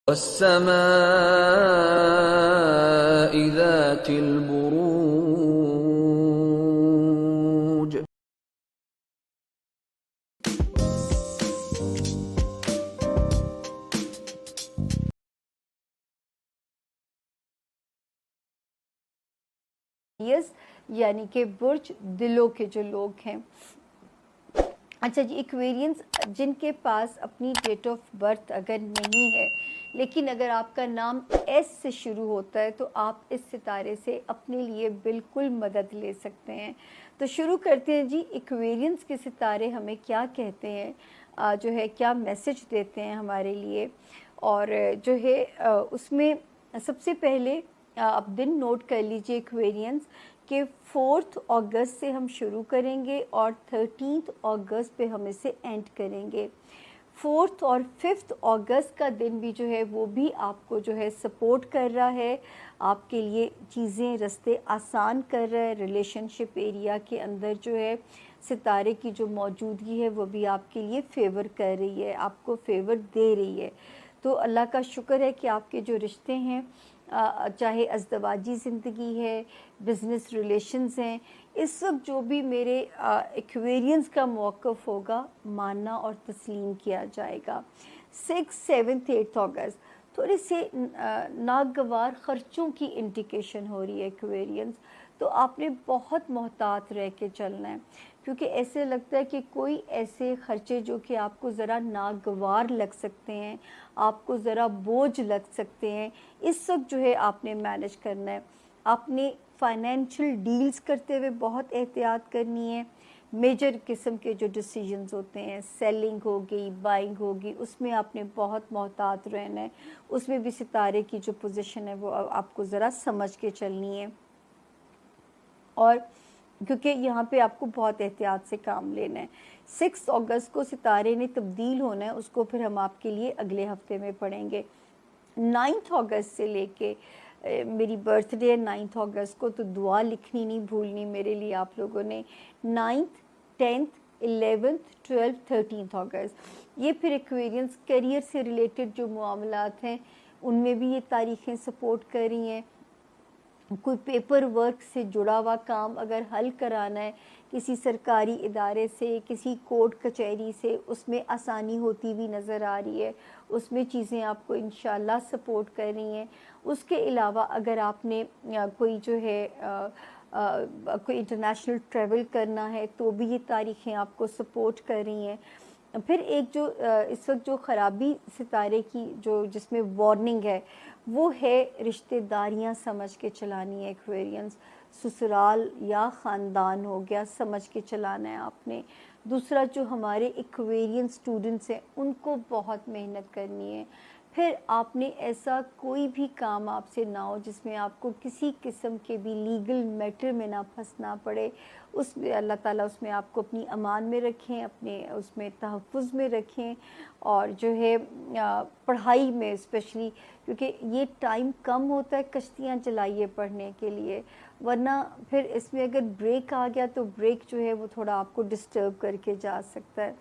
والسماء ذات البروج. یعنی کہ برج دلوں کے جو لوگ ہیں. اچھا جی، ایکویرینز جن کے پاس اپنی ڈیٹ آف برتھ اگر نہیں ہے لیکن اگر آپ کا نام ایس سے شروع ہوتا ہے تو آپ اس ستارے سے اپنے لیے بالکل مدد لے سکتے ہیں. تو شروع کرتے ہیں جی، ایکویرینز کے ستارے ہمیں کیا کہتے ہیں، جو ہے کیا میسج دیتے ہیں ہمارے لیے. اور جو ہے اس میں سب سے پہلے آپ دن نوٹ کر لیجئے ایکویرینز کہ 4 اگست سے ہم شروع کریں گے اور 13 اگست پہ ہم اسے اینڈ کریں گے. 4 اور 5 اگست کا دن بھی جو ہے وہ بھی آپ کو جو ہے سپورٹ کر رہا ہے، آپ کے لیے چیزیں رستے آسان کر رہا ہے. ریلیشن شپ ایریا کے اندر جو ہے ستارے کی جو موجودگی ہے وہ بھی آپ کے لیے فیور کر رہی ہے، آپ کو فیور دے رہی ہے. تو اللہ کا شکر ہے کہ آپ کے جو رشتے ہیں، چاہے ازدواجی زندگی ہے، بزنس ریلیشنز ہیں، اس وقت جو بھی میرے ایکویرینز کا موقف ہوگا ماننا اور تسلیم کیا جائے گا. 6, 7, 8 اگست تھوڑے سے ناگوار خرچوں کی انڈیکیشن ہو رہی ہے ایکویرینز. تو آپ نے بہت محتاط رہ کے چلنا ہے، کیونکہ ایسے لگتا ہے کہ کوئی ایسے خرچے جو کہ آپ کو ذرا ناگوار لگ سکتے ہیں، آپ کو ذرا بوجھ لگ سکتے ہیں، اس وقت جو ہے آپ نے مینیج کرنا ہے. آپ نے فائنینشیل ڈیلز کرتے ہوئے بہت احتیاط کرنی ہے. میجر قسم کے جو ڈیسیجنز ہوتے ہیں، سیلنگ ہوگی، بائنگ ہوگی، اس میں آپ نے بہت محتاط رہنا ہے. اس میں بھی ستارے کی جو پوزیشن ہے وہ آپ کو ذرا سمجھ کے چلنی ہے، اور کیونکہ یہاں پہ آپ کو بہت احتیاط سے کام لینا ہے. 6 اگست کو ستارے نے تبدیل ہونا ہے، اس کو پھر ہم آپ کے لیے اگلے ہفتے میں پڑھیں گے. 9 اگست سے لے کے میری برتھ ڈے ہے 9 اگست کو، تو دعا لکھنی نہیں بھولنی میرے لیے آپ لوگوں نے. 9، 10، 11، 12، 13 اگست یہ پھر ایکویرینز کیریئر سے ریلیٹڈ جو معاملات ہیں ان میں بھی یہ تاریخیں سپورٹ کر رہی ہیں. کوئی پیپر ورک سے جڑا ہوا کام اگر حل کرانا ہے کسی سرکاری ادارے سے، کسی کورٹ کچہری سے، اس میں آسانی ہوتی ہوئی نظر آ رہی ہے، اس میں چیزیں آپ کو انشاءاللہ سپورٹ کر رہی ہیں. اس کے علاوہ اگر آپ نے کوئی جو ہے کوئی انٹرنیشنل ٹریول کرنا ہے تو بھی یہ تاریخیں آپ کو سپورٹ کر رہی ہیں. پھر ایک جو اس وقت جو خرابی ستارے کی جو جس میں وارننگ ہے وہ ہے رشتہ داریاں سمجھ کے چلانی ہے ایکویرینز. سسرال یا خاندان ہو گیا، سمجھ کے چلانا ہے آپ نے. دوسرا جو ہمارے ایکویرین اسٹوڈنٹس ہیں ان کو بہت محنت کرنی ہے. پھر آپ نے ایسا کوئی بھی کام آپ سے نہ ہو جس میں آپ کو کسی قسم کے بھی لیگل میٹر میں نہ پھنسنا پڑے. اس میں اللہ تعالیٰ اس میں آپ کو اپنی امان میں رکھیں، اپنے اس میں تحفظ میں رکھیں. اور جو ہے پڑھائی میں اسپیشلی، کیونکہ یہ ٹائم کم ہوتا ہے، کشتیاں چلائیے پڑھنے کے لیے، ورنہ پھر اس میں اگر بریک آ گیا تو بریک جو ہے وہ تھوڑا آپ کو ڈسٹرب کر کے جا سکتا ہے.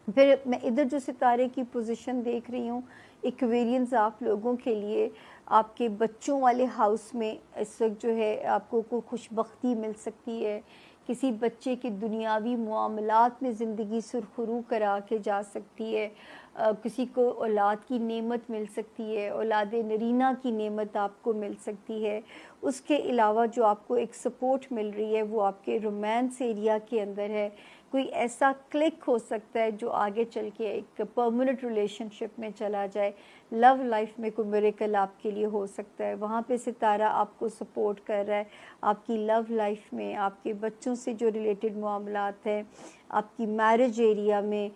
پھر میں ادھر جو ستارے کی پوزیشن دیکھ رہی ہوں ایکویرینز آپ لوگوں کے لیے، آپ کے بچوں والے ہاؤس میں اس وقت جو ہے آپ کو کوئی خوش بختی مل سکتی ہے. کسی بچے کے دنیاوی معاملات میں زندگی سرخرو کرا کے جا سکتی ہے. کسی کو اولاد کی نعمت مل سکتی ہے، اولاد نرینہ کی نعمت آپ کو مل سکتی ہے. اس کے علاوہ جو آپ کو ایک سپورٹ مل رہی ہے وہ آپ کے رومانس ایریا کے اندر ہے. کوئی ایسا کلک ہو سکتا ہے جو آگے چل کے ایک پرماننٹ ریلیشن شپ میں چلا جائے. لو لائف میں کوئی میریکل آپ کے لیے ہو سکتا ہے، وہاں پہ ستارہ آپ کو سپورٹ کر رہا ہے. آپ کی لو لائف میں، آپ کے بچوں سے جو ریلیٹڈ معاملات ہیں، آپ کی میرج ایریا میں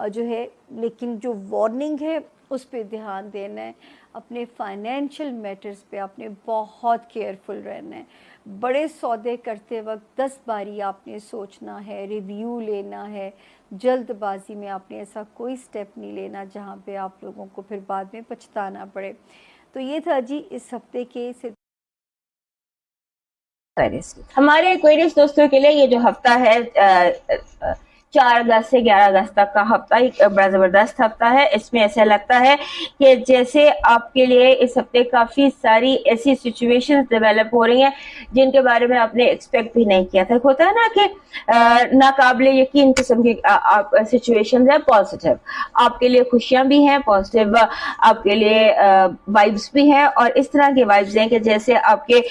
جو ہے. لیکن جو وارننگ ہے اس پہ دھیان دینا ہے. اپنے فائنینشیل میٹرز پہ آپ نے بہت کیئرفل رہنا ہے. بڑے سودے کرتے وقت 10 باری آپ نے سوچنا ہے، ریویو لینا ہے. جلد بازی میں آپ نے ایسا کوئی سٹیپ نہیں لینا جہاں پہ آپ لوگوں کو پھر بعد میں پچھتانا پڑے. تو یہ تھا جی اس ہفتے کے ہمارے ایکویرینس دوستوں کے لیے یہ جو ہفتہ ہے 4 अगस्त से 11 अगस्त तक का हफ्ता एक बड़ा ज़बरदस्त हफ्ता है। इसमें ऐसा लगता है कि जैसे आपके लिए इस हफ्ते काफ़ी सारी ऐसी सिचुएशंस डेवलप हो रही हैं जिनके बारे में आपने एक्सपेक्ट भी नहीं किया था। होता है ना कि नाकाबिले यकीन किस्म की सिचुएशंस है। पॉजिटिव आपके लिए खुशियाँ भी हैं, पॉजिटिव आपके लिए वाइब्स भी हैं, और इस तरह के वाइब्स हैं कि जैसे आपके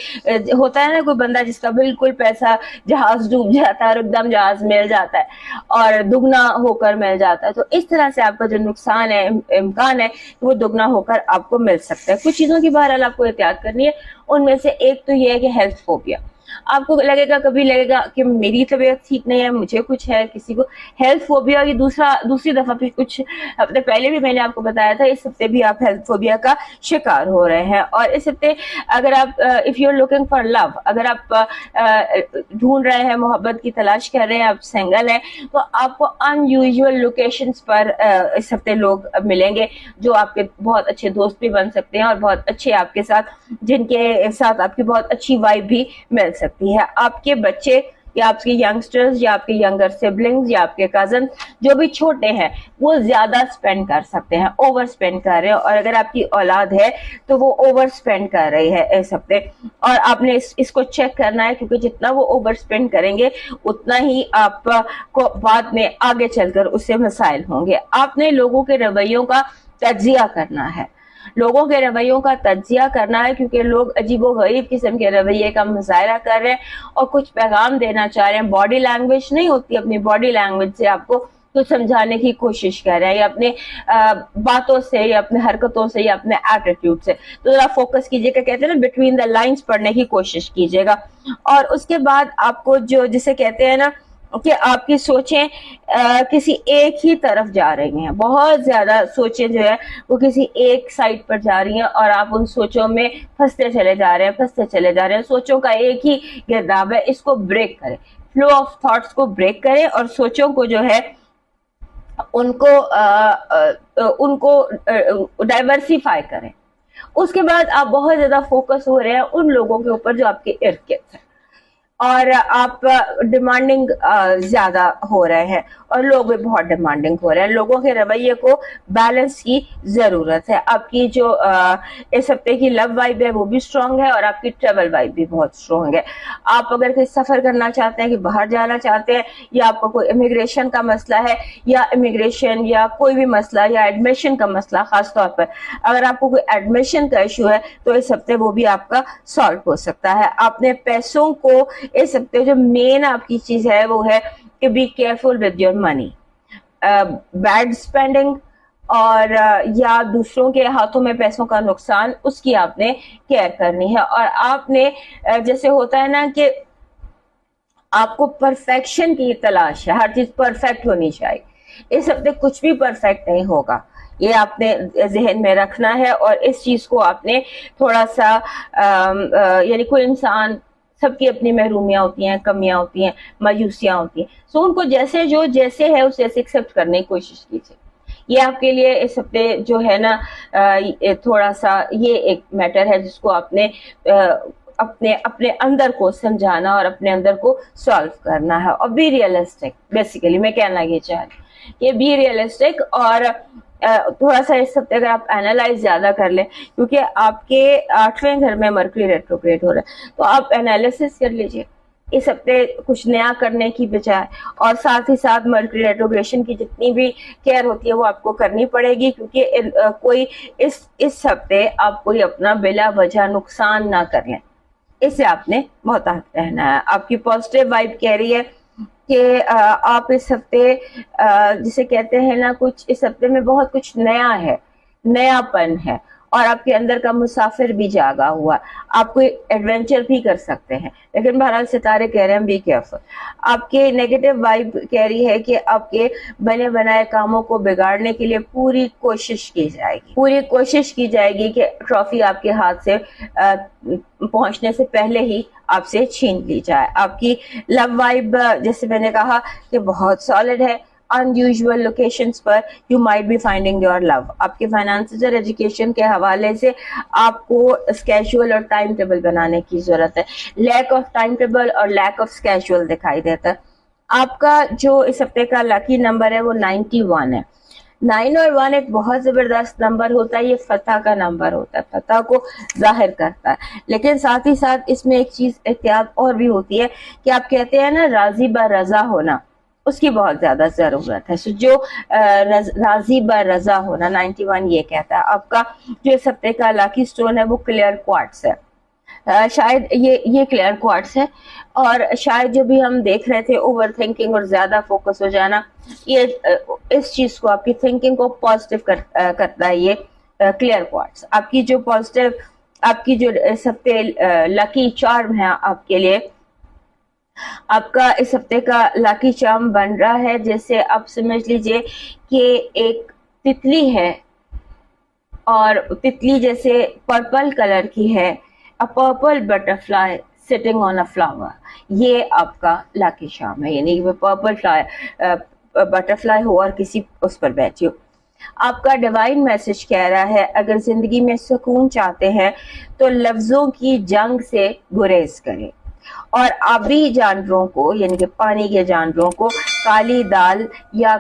होता है ना कोई बंदा जिसका बिल्कुल पैसा जहाज डूब जाता है और एकदम जहाज मिल जाता है और दुगना होकर मिल जाता है, तो इस तरह से आपका जो नुकसान है, इम्कान है, वो दुगना होकर आपको मिल सकता है। कुछ चीज़ों की बहरहाल आपको एहतियात करनी है। उनमें से एक तो ये है कि हेल्थ फोबिया। आपको लगेगा, कभी लगेगा कि मेरी तबीयत ठीक नहीं है, मुझे कुछ है, किसी को हेल्थ फोबिया। ये दूसरी दफा भी कुछ हफ्ते पहले भी मैंने आपको बताया था, इस हफ्ते भी आप हेल्थ फोबिया का शिकार हो रहे हैं। और इस हफ्ते अगर आप if you are looking for love, अगर आप ढूंढ रहे हैं, मोहब्बत की तलाश कर रहे हैं, आप सिंगल हैं, तो आपको अनयूजुअल लोकेशंस पर इस हफ्ते लोग मिलेंगे जो आपके बहुत अच्छे दोस्त भी बन सकते हैं और बहुत अच्छे आपके साथ, जिनके साथ आपकी बहुत अच्छी वाइब भी मिल सकती है। आपके बच्चे या आपके यंगस्टर्स या आपके यंगर सिबलिंग्स या आपके कजन जो भी छोटे हैं, वो ज्यादा स्पेंड कर सकते हैं, ओवर स्पेंड कर रहे हैं। और अगर आपकी औलाद है तो वो ओवर स्पेंड कर रही है इस हफ्ते, और आपने इसको चेक करना है, क्योंकि जितना वो ओवर स्पेंड करेंगे उतना ही आपको बाद में आगे चलकर उससे मसाइल होंगे। आपने लोगों के रवैयों का तज्जिया करना है, लोगों के रवैयों का तज्जिया करना है, क्योंकि लोग अजीबोगरीब किस्म के रवैये का मुजाहरा कर रहे हैं और कुछ पैगाम देना चाह रहे हैं। बॉडी लैंग्वेज नहीं होती, अपनी बॉडी लैंग्वेज से आपको कुछ समझाने की कोशिश कर रहे हैं, या अपने बातों से या अपने हरकतों से या अपने एटीट्यूड से। तो जरा फोकस कीजिएगा, कहते हैं ना बिटवीन द लाइंस पढ़ने की कोशिश कीजिएगा। और उसके बाद आपको जो जिसे कहते हैं ना कि आपकी सोचें किसी एक ही तरफ जा रही हैं, बहुत ज्यादा सोचें जो है वो किसी एक साइड पर जा रही हैं, और आप उन सोचों में फंसते चले जा रहे हैं। सोचों का एक ही गिरदाब है, इसको ब्रेक करें, फ्लो ऑफ थॉट्स को ब्रेक करें और सोचों को जो है उनको डाइवर्सिफाई करें। उसके बाद आप बहुत ज्यादा फोकस हो रहे हैं उन लोगों के ऊपर जो आपके इर्द गिर्द हैं, और आप डिमांडिंग ज्यादा हो रहे हैं और लोग भी बहुत डिमांडिंग हो रहे हैं। लोगों के रवैये को बैलेंस की जरूरत है। आपकी जो इस हफ्ते की लव वाइब है वो भी स्ट्रांग है, और आपकी ट्रेवल वाइब भी बहुत स्ट्रांग है। आप अगर कोई सफर करना चाहते हैं, कि बाहर जाना चाहते हैं, या आपका कोई इमिग्रेशन का मसला है, या इमिग्रेशन या कोई भी मसला, या एडमिशन का मसला, खास तौर पर अगर आपको कोई एडमिशन का इशू है, तो इस हफ्ते वो भी आपका सॉल्व हो सकता है। आपने पैसों को इस हफ्ते जो मेन आपकी चीज है वो है कि be careful with your money, bad spending और या दूसरों के हाथों में पैसों का नुकसान, उसकी आपने केयर करनी है। और आपने जैसे होता है ना कि आपको परफेक्शन की तलाश है, हर चीज परफेक्ट होनी चाहिए। इस हफ्ते कुछ भी परफेक्ट नहीं होगा, ये आपने जहन में रखना है। और इस चीज को आपने थोड़ा सा यानी कोई इंसान, सबकी अपनी महरूमियां होती हैं, कमियां होती हैं, मायूसियां होती हैं, सो उनको जैसे है उसे एक्सेप्ट करने की कोशिश कीजिए। ये आपके लिए इस हफ्ते जो है ना थोड़ा सा ये एक मैटर है जिसको आपने अपने अंदर को समझाना और अपने अंदर को सॉल्व करना है। और बी रियलिस्टिक, बेसिकली मैं कहना ये चाह रही हूँ कि बी रियलिस्टिक, और थोड़ा सा इस हफ्ते अगर आप एनालाइज ज्यादा कर लें, क्योंकि आपके 8वें घर में मरकरी रेट्रोग्रेड हो रहा है, तो आप एनालिसिस कर लीजिए इस हफ्ते कुछ नया करने की बजाय। और साथ ही साथ मरकरी रेट्रोग्रेशन की जितनी भी केयर होती है वो आपको करनी पड़ेगी, क्योंकि कोई इस हफ्ते आप कोई अपना बिला वजह नुकसान ना कर लें, इससे आपने मोहतात रहना है। आपकी पॉजिटिव वाइब कह रही है कि आप इस हफ्ते जिसे कहते हैं ना, कुछ इस हफ्ते में बहुत कुछ नया है, नयापन है, और आपके अंदर का मुसाफिर भी जागा हुआ। आप कोई एडवेंचर भी कर सकते हैं, लेकिन बहरहाल सितारे कह रहे हैं बी केयरफुल। आपके नेगेटिव वाइब कह रही है कि आपके बने बनाए कामों को बिगाड़ने के लिए पूरी कोशिश की जाएगी कि ट्रॉफी आपके हाथ से पहुंचने से पहले ही आपसे छीन ली जाए। आपकी लव वाइब जैसे मैंने कहा कि बहुत सॉलिड है। अनयूजुअल लोकेशंस पर you might be finding your love. आपके फाइनेंसेस और एजुकेशन के हवाले से आपको स्केड्यूल और टाइम टेबल बनाने की जरूरत है। लैक ऑफ टाइम टेबल और लैक ऑफ स्केड्यूल दिखाई देता है। آپ کا جو اس ہفتے کا لکی نمبر ہے وہ 91 ہے. 9 اور 1 ایک بہت زبردست نمبر ہوتا ہے. یہ فتح کا نمبر ہوتا ہے, فتح کو ظاہر کرتا ہے. لیکن ساتھ ہی ساتھ اس میں ایک چیز احتیاط اور بھی ہوتی ہے کہ آپ کہتے ہیں نا راضی بر رضا ہونا, اس کی بہت زیادہ ضرورت ہے. جو راضی بر رضا ہونا 91 یہ کہتا ہے. آپ کا جو اس ہفتے کا لاکی سٹون ہے وہ کلیئر کوارٹز ہے. شاید یہ کلیئر کوارٹز ہے, اور شاید جو بھی ہم دیکھ رہے تھے اوور تھنکنگ اور زیادہ فوکس ہو جانا, یہ اس چیز کو آپ کی تھنکنگ کو پازیٹیو کرتا ہے. یہ کلیئر کوارٹز آپ کی جو پازیٹیو, آپ کی جو اس ہفتے لکی چارم ہے آپ کے لیے, آپ کا اس ہفتے کا لاکی چارم بن رہا ہے جیسے آپ سمجھ لیجئے کہ ایک تتلی ہے, اور تتلی جیسے پرپل کلر کی ہے, a purple butterfly sitting on a flower. یہ آپ کا لاکی چارم ہے, یعنی پرپل بٹرفلائی ہو اور کسی اس پر بیٹھی ہو. آپ کا ڈیوائن میسج کہہ رہا ہے اگر زندگی میں سکون چاہتے ہیں تو لفظوں کی جنگ سے گریز کریں, اور آبی جانوروں کو یعنی کہ پانی کے جانوروں کو کالی دال یا